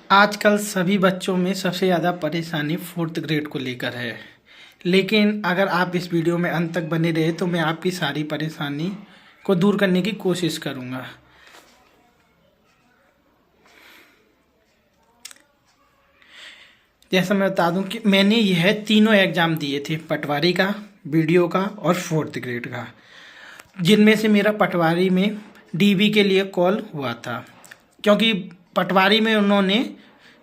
आजकल सभी बच्चों में सबसे ज़्यादा परेशानी फोर्थ ग्रेड को लेकर है। लेकिन अगर आप इस वीडियो में अंत तक बने रहे तो मैं आपकी सारी परेशानी को दूर करने की कोशिश करूँगा। जैसा मैं बता दूं कि मैंने यह तीनों एग्ज़ाम दिए थे, पटवारी का, वीडियो का और फोर्थ ग्रेड का, जिनमें से मेरा पटवारी में डीबी के लिए कॉल हुआ था, क्योंकि पटवारी में उन्होंने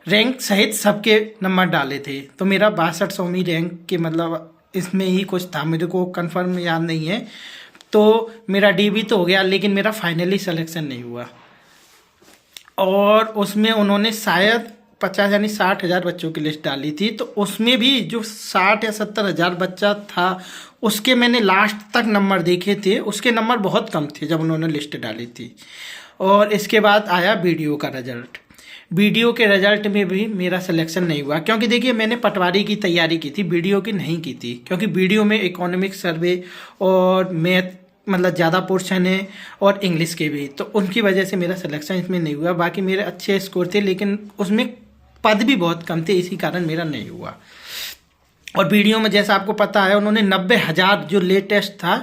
रैंक सहित सबके नंबर डाले थे। तो मेरा 6200वीं रैंक के मतलब इसमें ही कुछ था, मेरे को कंफर्म याद नहीं है। तो मेरा डीबी तो हो गया, लेकिन मेरा फाइनली सिलेक्शन नहीं हुआ। और उसमें उन्होंने शायद 50 यानी 60,000 बच्चों की लिस्ट डाली थी। तो उसमें भी जो 60 या 70,000 बच्चा था, उसके मैंने लास्ट तक नंबर देखे थे, उसके नंबर बहुत कम थे जब उन्होंने लिस्ट डाली थी। और इसके बाद आया वीडियो का रिजल्ट। वीडियो के रिजल्ट में भी मेरा सिलेक्शन नहीं हुआ, क्योंकि देखिए मैंने पटवारी की तैयारी की थी, वीडियो की नहीं की थी। क्योंकि वीडियो में इकोनॉमिक सर्वे और मैथ मतलब ज़्यादा पोर्शन है, और इंग्लिश के भी, तो उनकी वजह से मेरा सिलेक्शन इसमें नहीं हुआ। बाकी मेरे अच्छे स्कोर थे, लेकिन उसमें पद भी बहुत कम थे, इसी कारण मेरा नहीं हुआ। और वीडियो में जैसा आपको पता है, उन्होंने 90,000 जो लेटेस्ट था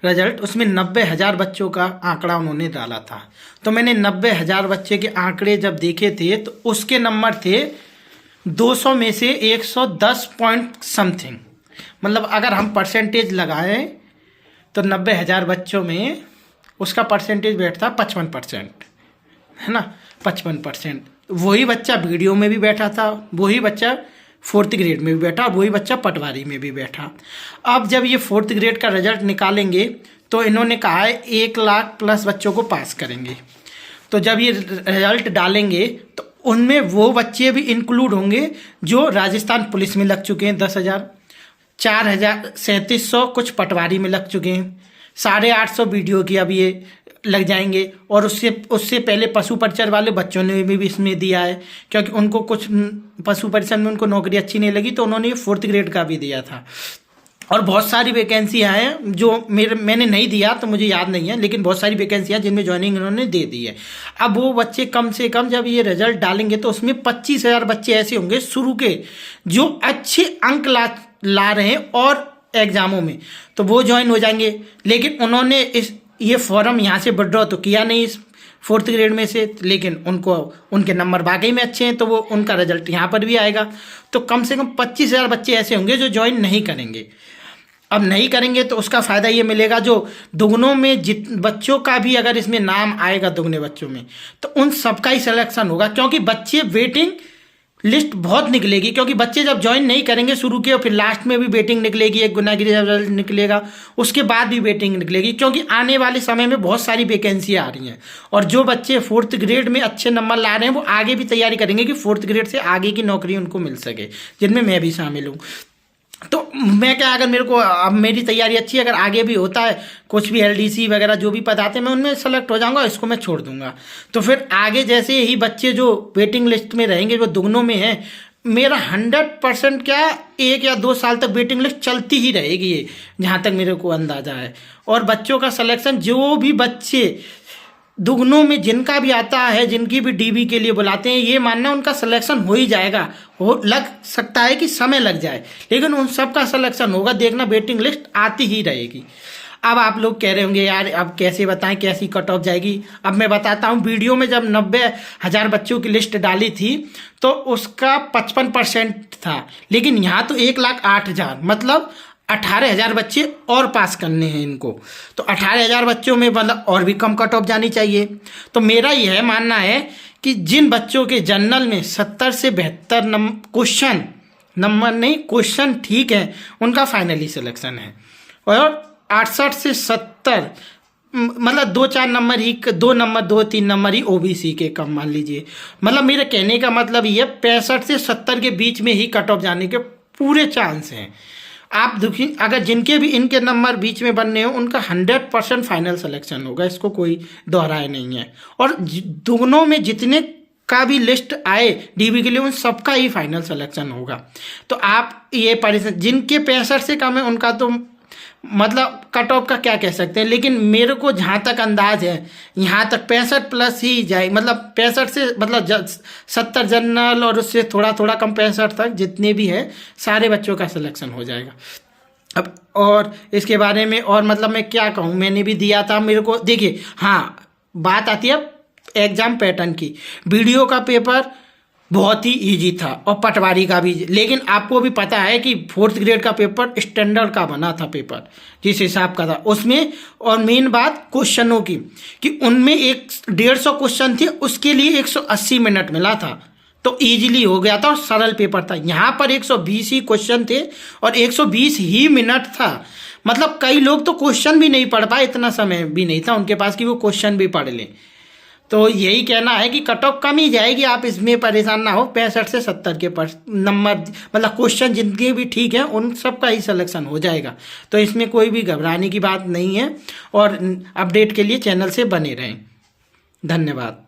रिजल्ट, उसमें 90,000 बच्चों का आंकड़ा उन्होंने डाला था। तो मैंने 90,000 बच्चे के आंकड़े जब देखे थे तो उसके नंबर थे 200 में से 110 पॉइंट समथिंग। मतलब अगर हम परसेंटेज लगाएं तो 90,000 बच्चों में उसका परसेंटेज बैठता 55%, है ना, 55%। वही बच्चा वीडियो में भी बैठा था, वही बच्चा फोर्थ ग्रेड में भी बैठा, और वही बच्चा पटवारी में भी बैठा। अब जब ये फोर्थ ग्रेड का रिजल्ट निकालेंगे तो इन्होंने कहा है 1 लाख प्लस बच्चों को पास करेंगे। तो जब ये रिजल्ट डालेंगे तो उनमें वो बच्चे भी इंक्लूड होंगे जो राजस्थान पुलिस में लग चुके हैं 10,000, 4,000, 3700 कुछ पटवारी में लग चुके हैं, 850 वीडियो की अब ये लग जाएंगे। और उससे पहले पशु परिचर वाले बच्चों ने भी इसमें दिया है, क्योंकि उनको कुछ पशु परिचर में उनको नौकरी अच्छी नहीं लगी, तो उन्होंने फोर्थ ग्रेड का भी दिया था। और बहुत सारी वैकेंसियाँ हैं जो मैंने नहीं दिया, तो मुझे याद नहीं है, लेकिन बहुत सारी वैकेंसियाँ जिनमें ज्वाइनिंग इन्होंने दे दी है। अब वो बच्चे कम से कम जब ये रिजल्ट डालेंगे तो उसमें 25,000 बच्चे ऐसे होंगे शुरू के जो अच्छे अंक ला रहे हैं और एग्जामों में, तो वो ज्वाइन हो जाएंगे। लेकिन उन्होंने ये फॉर्म यहाँ से विड्रॉ तो किया नहीं इस फोर्थ ग्रेड में से, लेकिन उनको उनके नंबर वाकई में अच्छे हैं, तो वो उनका रिजल्ट यहाँ पर भी आएगा। तो कम से कम 25,000 बच्चे ऐसे होंगे जो ज्वाइन नहीं करेंगे। अब नहीं करेंगे तो उसका फ़ायदा ये मिलेगा, जो दुगनों में बच्चों का भी अगर इसमें नाम आएगा दुगने बच्चों में, तो उन सबका ही सिलेक्शन होगा। क्योंकि बच्चे वेटिंग लिस्ट बहुत निकलेगी, क्योंकि बच्चे जब ज्वाइन नहीं करेंगे शुरू के, और फिर लास्ट में भी वेटिंग निकलेगी, एक गुनागिरी रिजल्ट निकलेगा, उसके बाद भी वेटिंग निकलेगी। क्योंकि आने वाले समय में बहुत सारी वैकेंसियाँ आ रही हैं, और जो बच्चे फोर्थ ग्रेड में अच्छे नंबर ला रहे हैं वो आगे भी तैयारी करेंगे कि फोर्थ ग्रेड से आगे की नौकरी उनको मिल सके, जिनमें मैं भी शामिल हूँ। तो मैं क्या, अगर मेरे को अब मेरी तैयारी अच्छी है, अगर आगे भी होता है कुछ भी एलडीसी वगैरह जो भी पद आते हैं, मैं उनमें सेलेक्ट हो जाऊंगा, इसको मैं छोड़ दूंगा। तो फिर आगे जैसे ही बच्चे जो वेटिंग लिस्ट में रहेंगे, जो दुगनों में हैं, मेरा 100% क्या 1 या 2 साल तक वेटिंग लिस्ट चलती ही रहेगी, ये जहाँ तक मेरे को अंदाजा है। और बच्चों का सिलेक्शन, जो भी बच्चे दुगनों में जिनका भी आता है, जिनकी भी डीबी के लिए बुलाते हैं, ये मानना उनका सिलेक्शन हो ही जाएगा। हो लग सकता है कि समय लग जाए, लेकिन उन सब का सिलेक्शन होगा। देखना वेटिंग लिस्ट आती ही रहेगी। अब आप लोग कह रहे होंगे यार अब कैसे बताएं कैसी कट ऑफ जाएगी। अब मैं बताता हूँ, वीडियो में जब 90,000 बच्चों की लिस्ट डाली थी तो उसका 55% था, लेकिन यहाँ तो 1,08,000 मतलब 18,000 बच्चे और पास करने हैं इनको। तो 18,000 बच्चों में मतलब और भी कम कट ऑफ जानी चाहिए। तो मेरा यह मानना है कि जिन बच्चों के जनरल में 70 से 72 क्वेश्चन नंबर नहीं क्वेश्चन ठीक है, उनका फाइनली सिलेक्शन है। और 68 से 70 मतलब 2-4 नंबर ही, 2 नंबर 2-3 नंबर ही ओबीसी के कम मान लीजिए। मतलब मेरे कहने का मतलब ये 65 से 70 के बीच में ही कट ऑफ जाने के पूरे चांस हैं। आप देखिए, अगर जिनके भी इनके नंबर बीच में बनने हो, उनका 100% फाइनल सिलेक्शन होगा, इसको कोई दोहराए नहीं है। और दोनों में जितने का भी लिस्ट आए डीबी के लिए, उन सबका ही फाइनल सिलेक्शन होगा। तो आप ये जिनके 65 से कम है उनका तो मतलब कट ऑफ का क्या कह सकते हैं, लेकिन मेरे को जहाँ तक अंदाज है यहाँ तक 65 प्लस ही जाए, मतलब 65 से मतलब 70 जनरल और उससे थोड़ा थोड़ा कम 65 तक जितने भी है सारे बच्चों का सिलेक्शन हो जाएगा। अब और इसके बारे में और मतलब मैं क्या कहूँ, मैंने भी दिया था, मेरे को देखिए हाँ बात आती है एग्जाम पैटर्न की। वीडियो का पेपर बहुत ही इजी था और पटवारी का भी, लेकिन आपको भी पता है कि 4th ग्रेड का पेपर स्टैंडर्ड का बना था पेपर जिस हिसाब का था उसमें। और मेन बात क्वेश्चनों की कि उनमें 150 क्वेश्चन थे, उसके लिए 180 मिनट मिला था, तो इजीली हो गया था और सरल पेपर था। यहाँ पर 120 ही क्वेश्चन थे और 120 ही मिनट था, मतलब कई लोग तो क्वेश्चन भी नहीं पढ़ पाए, इतना समय भी नहीं था उनके पास कि वो क्वेश्चन भी पढ़ लें। तो यही कहना है कि कट ऑफ कम ही जाएगी, आप इसमें परेशान ना हो। 65 से 70 के पर नंबर मतलब क्वेश्चन जिनके भी ठीक है उन सब का ही सिलेक्शन हो जाएगा, तो इसमें कोई भी घबराने की बात नहीं है। और अपडेट के लिए चैनल से बने रहें। धन्यवाद।